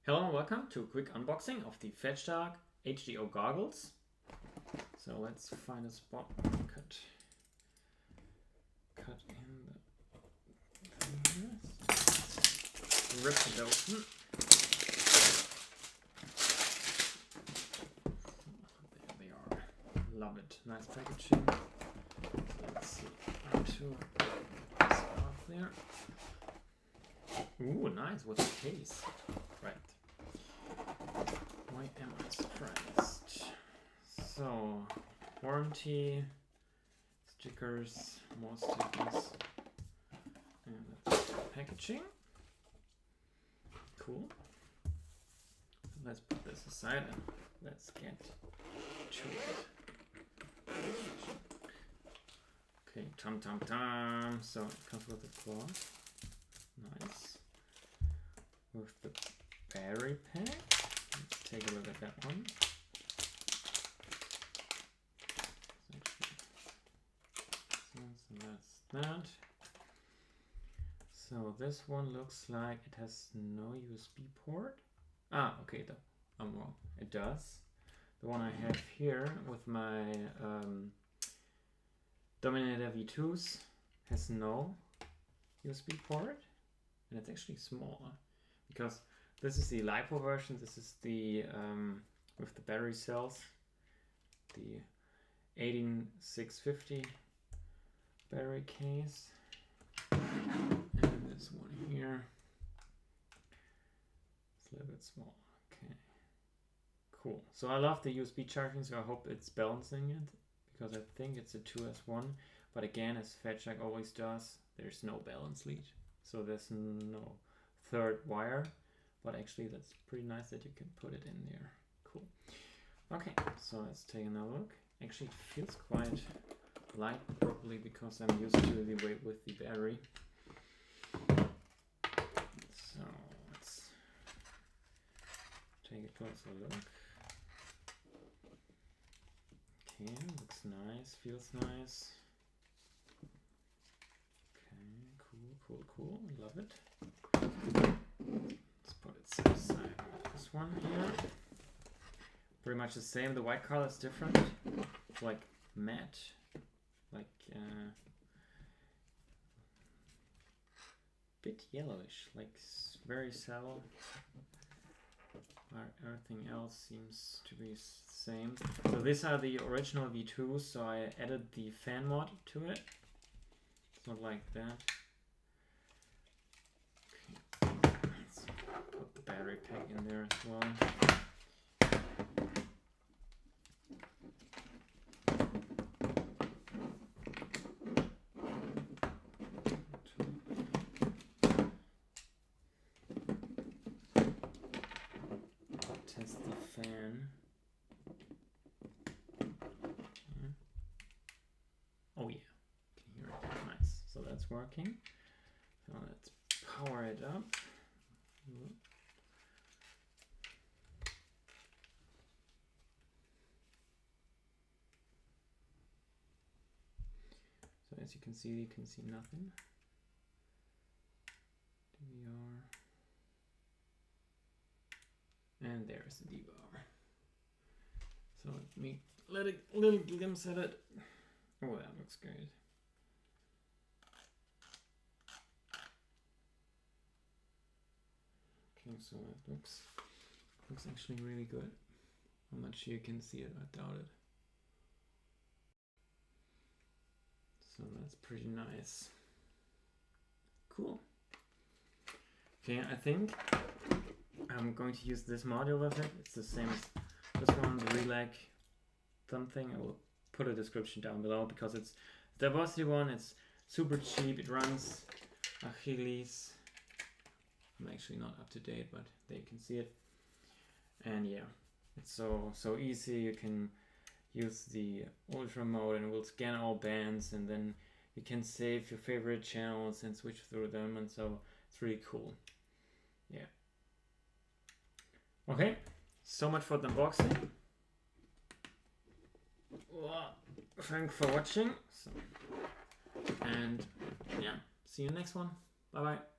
Hello and welcome to a quick unboxing of the Fatshark HDO goggles. So let's find a spot where we could cut in the thing here. Rip it open. There they are. Love it. Nice packaging. Let's see how to this off there. Ooh, nice. What's the case? Right. Why am I surprised? So, warranty, stickers, more stickers, and the packaging. Cool. Let's put this aside and let's get to it. Okay, tom. So it comes with a cloth. Nice. With the battery pack. Let's take a look at that one. So that's that. So this one looks like it has no USB port. Ah, okay, I'm wrong. It does. The one I have here with my Dominator V2s has no USB port, and it's actually smaller because this is the LiPo version. This is the with the battery cells, the 18650 battery case, and this one here. It's a little bit small. Okay, cool. So I love the USB charging, so I hope it's balancing it because I think it's a 2S1. But again, as Fatshark always does, there's no balance lead, so there's no third wire. But actually, that's pretty nice that you can put it in there. Cool. Okay, so let's take another look. Actually, it feels quite light, probably because I'm used to the weight with the battery. So let's take a closer look. Okay, looks nice, feels nice. Okay, cool. Love it. Let's put it side by side with this one here. Pretty much the same. The white color is different. It's like matte, like bit yellowish, like very sallow. Everything else seems to be the same. So these are the original V2s. So I added the fan mod to it. It's not like that. Let's put the battery pack in there as well. Test the fan. Okay. Oh yeah, can hear it. Nice. So that's working. So let's power it up. So as you can see nothing. DVR. And there's the debar. So let me let a little glimpse at it. Oh, that looks great. Okay, so it looks actually really good. How much you can see it, I doubt it. So that's pretty nice. Cool. Okay, I think I'm going to use this module with it. It's the same as this one, the Relac thumb thing. I will put a description down below because it's the Diversity one. It's super cheap. It runs Achilles. I'm actually not up to date, but there you can see it. And yeah, it's so easy. You can use the ultra mode and it will scan all bands, and then you can save your favorite channels and switch through them, and so it's really cool. Yeah. Okay, so much for the unboxing. Thanks for watching. And yeah, see you next one. Bye bye.